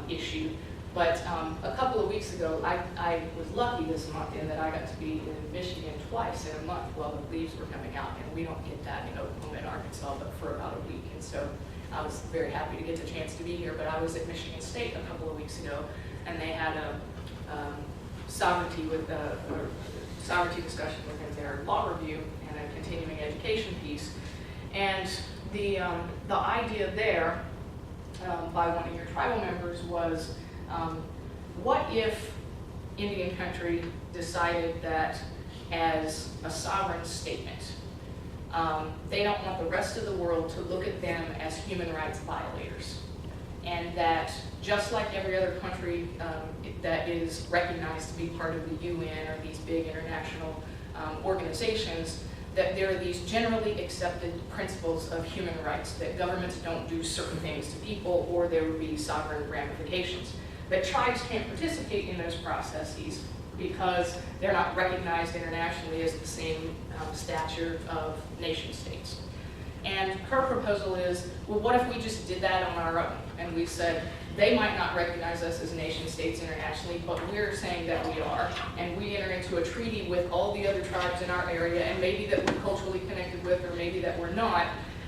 issue. But a couple of weeks ago, I was lucky this month in that I got to be in Michigan twice in a month while the leaves were coming out, and we don't get that in Oklahoma and Arkansas, but for about a week. And so I was very happy to get the chance to be here. But I was at Michigan State a couple of weeks ago, and they had a sovereignty discussion within their law review and a continuing education piece. And the idea there by one of your tribal members was, what if Indian country decided that as a sovereign statement, they don't want the rest of the world to look at them as human rights violators, and that just like every other country that is recognized to be part of the UN or these big international organizations, that there are these generally accepted principles of human rights, that governments don't do certain things to people or there would be sovereign ramifications. But tribes can't participate in those processes because they're not recognized internationally as the same stature of nation states. And her proposal is, well, what if we just did that on our own? And we said, they might not recognize us as nation states internationally, but we're saying that we are. And we enter into a treaty with all the other tribes in our area, and maybe that we're culturally connected with, or maybe that we're not,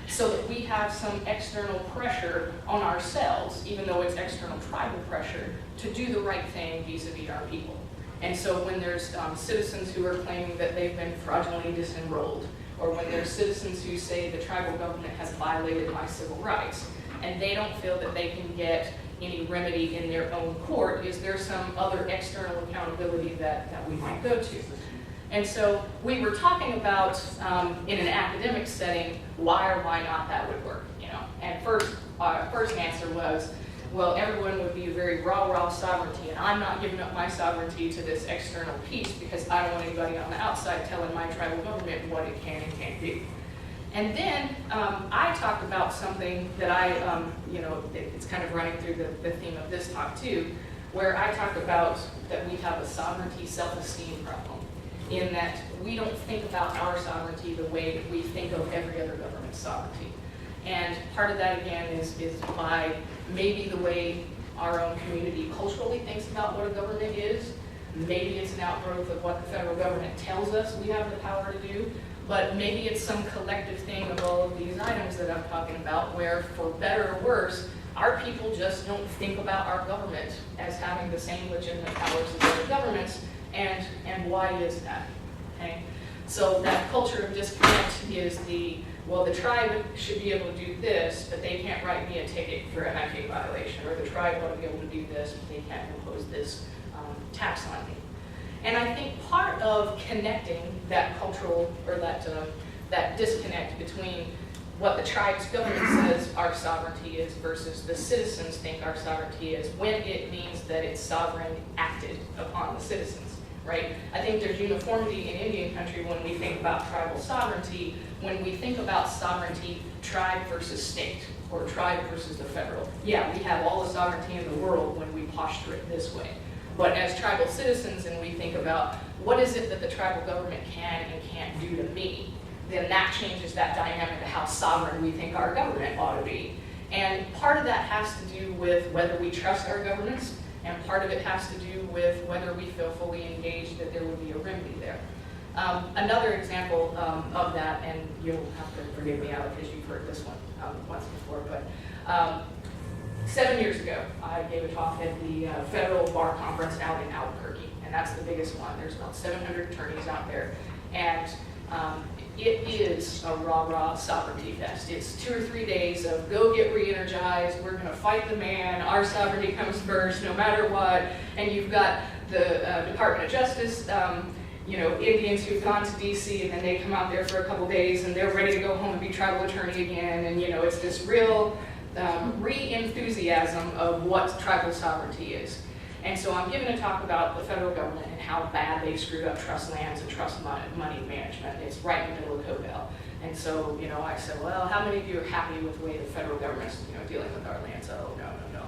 so that we have some external pressure on ourselves, even though it's external tribal pressure, to do the right thing vis-a-vis our people. And so when there's citizens who are claiming that they've been fraudulently disenrolled, or when there's citizens who say the tribal government has violated my civil rights, and they don't feel that they can get any remedy in their own court, is there some other external accountability that we might go to? And so we were talking about, in an academic setting, why or why not that would work, you know? And first answer was, well, everyone would be very raw sovereignty, and I'm not giving up my sovereignty to this external piece because I don't want anybody on the outside telling my tribal government what it can and can't do. And then I talked about something that it's kind of running through the theme of this talk too, where I talked about that we have a sovereignty self-esteem problem, in that we don't think about our sovereignty the way that we think of every other government's sovereignty. And part of that, again, is by maybe the way our own community culturally thinks about what a government is. Maybe it's an outgrowth of what the federal government tells us we have the power to do, but maybe it's some collective thing of all of these items that I'm talking about, where, for better or worse, our people just don't think about our government as having the same legitimate powers as other governments, and why is that? Okay? So that culture of disconnect is well, the tribe should be able to do this, but they can't write me a ticket for a hacking violation, or the tribe ought to be able to do this, but they can't impose this tax on me. And I think part of connecting that cultural, or that disconnect between what the tribe's government says our sovereignty is versus the citizens think our sovereignty is, when it means that it's sovereign acted upon the citizens. Right? I think there's uniformity in Indian country when we think about tribal sovereignty, when we think about sovereignty, tribe versus state, or tribe versus the federal. Yeah, we have all the sovereignty in the world when we posture it this way. But as tribal citizens, and we think about what is it that the tribal government can and can't do to me, then that changes that dynamic of how sovereign we think our government ought to be. And part of that has to do with whether we trust our governments, and part of it has to do with whether we feel fully engaged that there would be a remedy there. Another example of that, and you'll have to forgive me, Alec, because you've heard this one once before, but 7 years ago, I gave a talk at the Federal Bar Conference out in Albuquerque, and that's the biggest one. There's about 700 attorneys out there, and it is a rah-rah sovereignty fest. It's 2 or 3 days of go get re-energized, we're gonna fight the man, our sovereignty comes first, no matter what, and you've got the Department of Justice, Indians who've gone to DC and then they come out there for a couple days and they're ready to go home and be tribal attorney again, and it's this real re-enthusiasm of what tribal sovereignty is. And so I'm giving a talk about the federal government and how bad they've screwed up trust lands and trust money management. It's right in the middle of Cobell. And so, I said, well, how many of you are happy with the way the federal government's, dealing with our lands? Oh, no.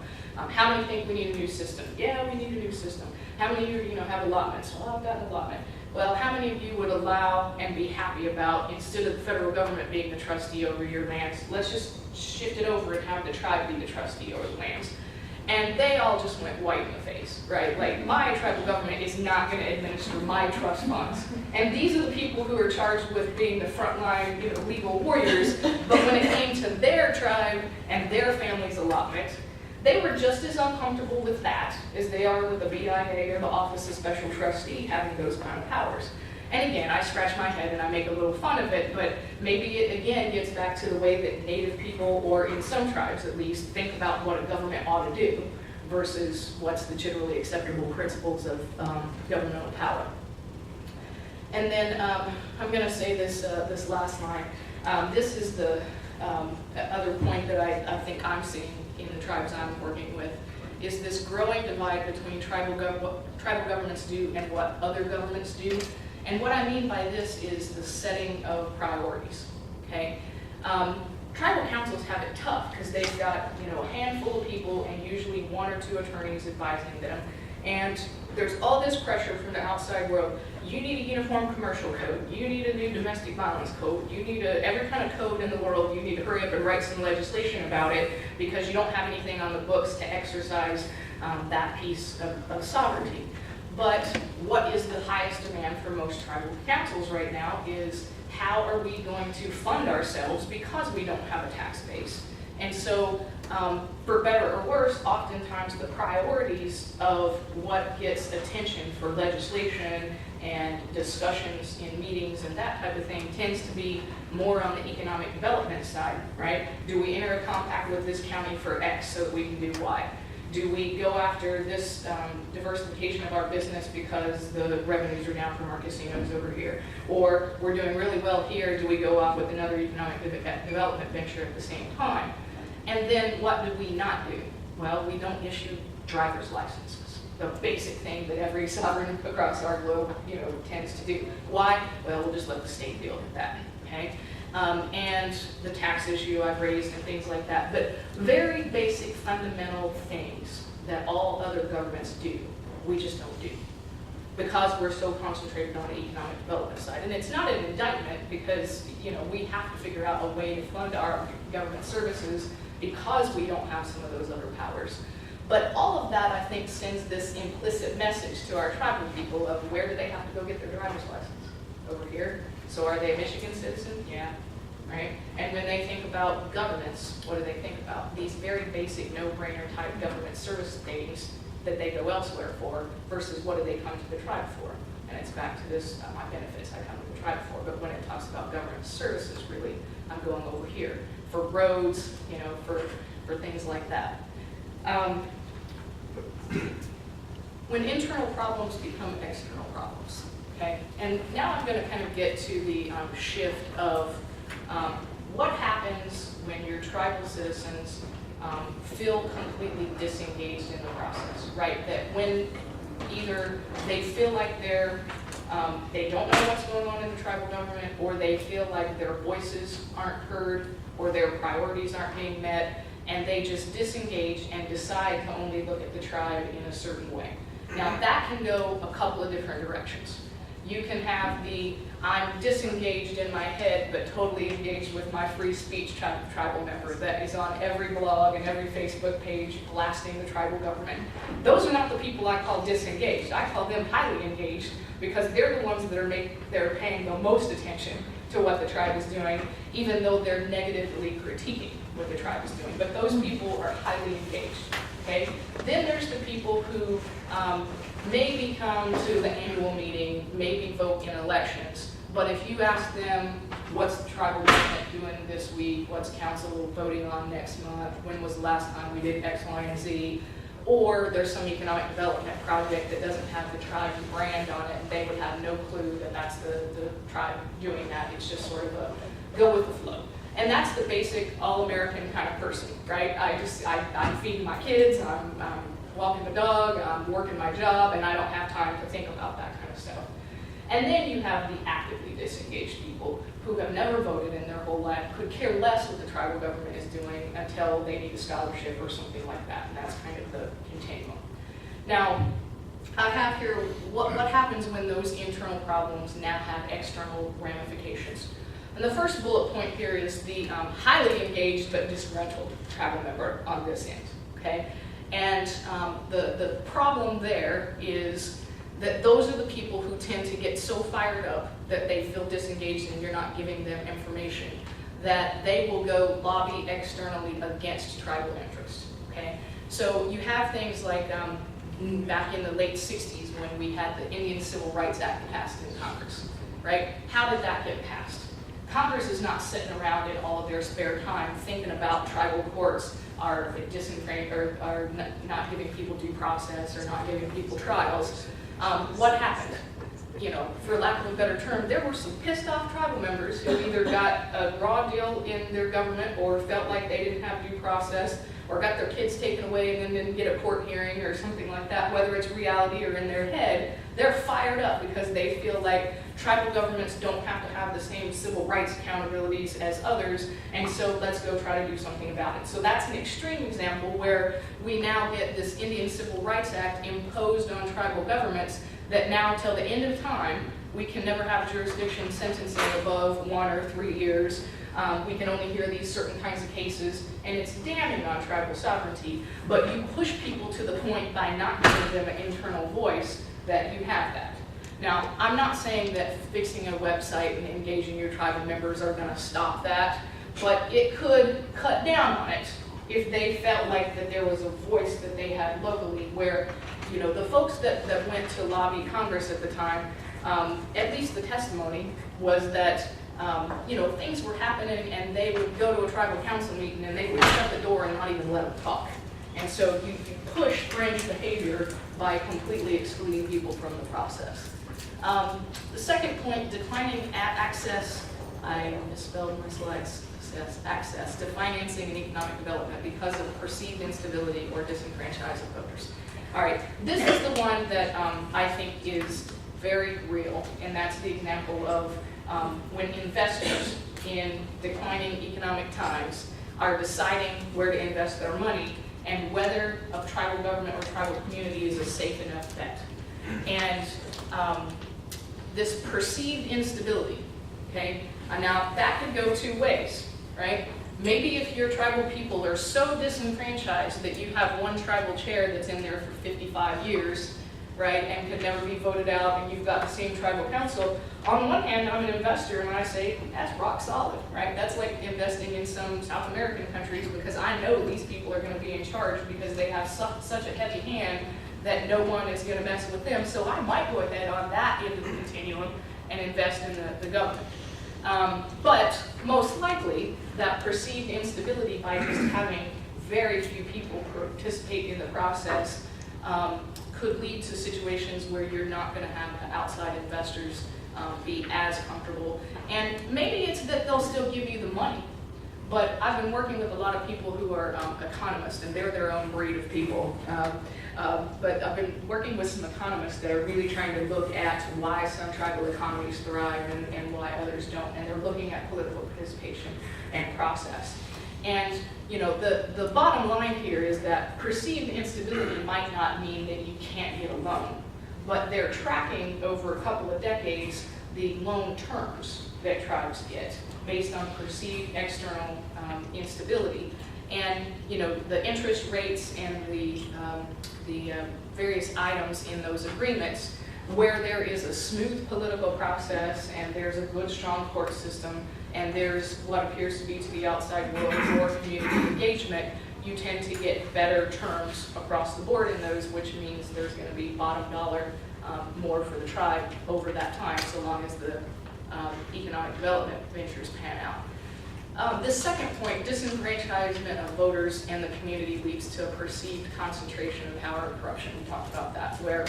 How many think we need a new system? Yeah, we need a new system. How many of you, have allotments? Well, I've got an allotment. Well, how many of you would allow and be happy about, instead of the federal government being the trustee over your lands, let's just shift it over and have the tribe be the trustee over the lands? And they all just went white in the face, right? Like, my tribal government is not going to administer my trust funds. And these are the people who are charged with being the frontline, legal warriors. But when it came to their tribe and their family's allotment, they were just as uncomfortable with that as they are with the BIA or the Office of Special Trustee having those kind of powers. And again, I scratch my head and I make a little fun of it, but maybe it again gets back to the way that Native people, or in some tribes at least, think about what a government ought to do versus what's the generally acceptable principles of governmental power. And then I'm going to say this last line. This is the other point that I think I'm seeing in the tribes I'm working with, is this growing divide between tribal governments do and what other governments do. And what I mean by this is the setting of priorities, okay? Tribal councils have it tough because they've got, a handful of people and usually 1 or 2 attorneys advising them. And there's all this pressure from the outside world. You need a uniform commercial code. You need a new domestic violence code. You need every kind of code in the world. You need to hurry up and write some legislation about it because you don't have anything on the books to exercise that piece of sovereignty. But what is the highest demand for most tribal councils right now is how are we going to fund ourselves because we don't have a tax base. And so, for better or worse, oftentimes the priorities of what gets attention for legislation and discussions in meetings and that type of thing tends to be more on the economic development side, right? Do we enter a compact with this county for X so that we can do Y? Do we go after this diversification of our business because the revenues are down from our casinos over here? Or we're doing really well here, do we go off with another economic development venture at the same time? And then what do we not do? Well, we don't issue driver's licenses, the basic thing that every sovereign across our globe, tends to do. Why? Well, we'll just let the state deal with that, okay? And the tax issue I've raised and things like that. But very basic fundamental things that all other governments do, we just don't do because we're so concentrated on the economic development side. And it's not an indictment because, we have to figure out a way to fund our government services because we don't have some of those other powers. But all of that, I think, sends this implicit message to our tribal people of where do they have to go get their driver's license? Over here. So are they a Michigan citizen? Yeah, right? And when they think about governance, what do they think about? These very basic no-brainer type government service things that they go elsewhere for versus what do they come to the tribe for? And it's back to this, my benefits I come to the tribe for. But when it talks about government services, really, I'm going over here. For roads, for things like that. When internal problems become external problems, okay? And now I'm going to kind of get to the shift of what happens when your tribal citizens feel completely disengaged in the process, right? That when either they feel like they don't know what's going on in the tribal government, or they feel like their voices aren't heard, or their priorities aren't being met, and they just disengage and decide to only look at the tribe in a certain way. Now that can go a couple of different directions. You can have the, I'm disengaged in my head, but totally engaged with my free speech tribal member that is on every blog and every Facebook page blasting the tribal government. Those are not the people I call disengaged. I call them highly engaged because they're the ones that they're paying the most attention to what the tribe is doing, even though they're negatively critiquing what the tribe is doing. But those people are highly engaged, okay? Then there's the people who maybe come to the annual meeting, maybe vote in elections, but if you ask them, what's the tribal government doing this week, what's council voting on next month, when was the last time we did X, Y, and Z, or there's some economic development project that doesn't have the tribe brand on it, and they would have no clue that that's the tribe doing that. It's just sort of a go with the flow. And that's the basic all-American kind of person, right? I'm feeding my kids, I'm walking the dog, I'm working my job, and I don't have time to think about that kind of stuff. And then you have the actively disengaged people who have never voted in their whole life, could care less what the tribal government is doing until they need a scholarship or something like that. And that's kind of the continuum. Now, I have here what happens when those internal problems now have external ramifications. And the first bullet point here is the highly engaged but disgruntled tribal member on this end, okay? And the problem there is that those are the people who tend to get so fired up that they feel disengaged and you're not giving them information, that they will go lobby externally against tribal interests, okay? So you have things like back in the late 60s when we had the Indian Civil Rights Act passed in Congress, right? How did that get passed? Congress is not sitting around in all of their spare time thinking about tribal courts are disenfranchised or are not giving people due process or not giving people trials. What happened? You know, for lack of a better term, there were some pissed off tribal members who either got a raw deal in their government or felt like they didn't have due process or got their kids taken away and then didn't get a court hearing or something like that, whether it's reality or in their head. They're fired up because they feel like tribal governments don't have to have the same civil rights accountabilities as others, and so let's go try to do something about it. So that's an extreme example where we now get this Indian Civil Rights Act imposed on tribal governments that now till the end of time, we can never have jurisdiction sentencing above 1 or 3 years. We can only hear these certain kinds of cases, and it's damning on tribal sovereignty, but you push people to the point by not giving them an internal voice that you have that. Now, I'm not saying that fixing a website and engaging your tribal members are gonna stop that, but it could cut down on it if they felt like that there was a voice that they had locally where, you know, the folks that went to lobby Congress at the time, at least the testimony was that, you know, things were happening and they would go to a tribal council meeting and they would shut the door and not even let them talk. And so you push fringe behavior by completely excluding people from the process. The second point, declining access, I misspelled my slides, access to financing and economic development because of perceived instability or disenfranchised voters. All right, this is the one that I think is very real, and that's the example of when investors in declining economic times are deciding where to invest their money and whether a tribal government or tribal community is a safe enough bet. And this perceived instability, okay? Now that could go 2 ways, right? Maybe if your tribal people are so disenfranchised that you have one tribal chair that's in there for 55 years, right, and could never be voted out, and you've got the same tribal council. On one hand, I'm an investor, and I say, that's rock solid, right? That's like investing in some South American countries because I know these people are going to be in charge because they have such a heavy hand that no one is going to mess with them. So I might go ahead on that end of the continuum and invest in the government. But most likely, that perceived instability by just having very few people participate in the process could lead to situations where you're not going to have outside investors be as comfortable. And maybe it's that they'll still give you the money. But I've been working with a lot of people who are economists, and they're their own breed of people. But I've been working with some economists that are really trying to look at why some tribal economies thrive and why others don't. And they're looking at political participation and process. And you know, the bottom line here is that perceived instability might not mean that you can't get a loan, but they're tracking over a couple of decades the loan terms that tribes get based on perceived external instability. And you know, the interest rates and the various items in those agreements, where there is a smooth political process and there's a good, strong court system, and there's what appears to be to the outside world more community engagement, you tend to get better terms across the board in those, which means there's going to be bottom dollar more for the tribe over that time, so long as the economic development ventures pan out. The second point, disenfranchisement of voters and the community leads to a perceived concentration of power and corruption. We talked about that, where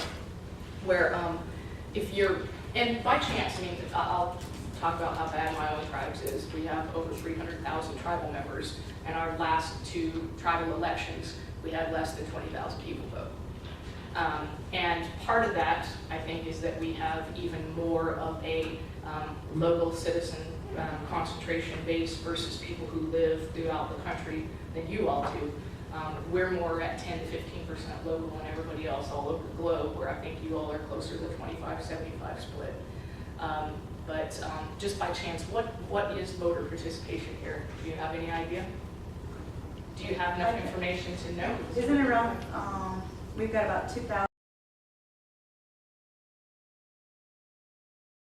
if you're, and by chance, I mean, I'll talk about how bad my own tribes is. We have over 300,000 tribal members, and our last 2 tribal elections, we had less than 20,000 people vote. And part of that, I think, is that we have even more of a local citizen concentration base versus people who live throughout the country than you all do. We're more at 10 to 15% local than everybody else all over the globe, where I think you all are closer to the 25-75 split. But just by chance, what is voter participation here? Do you have any idea? you have enough information to know. Isn't it around, we've got about 2,000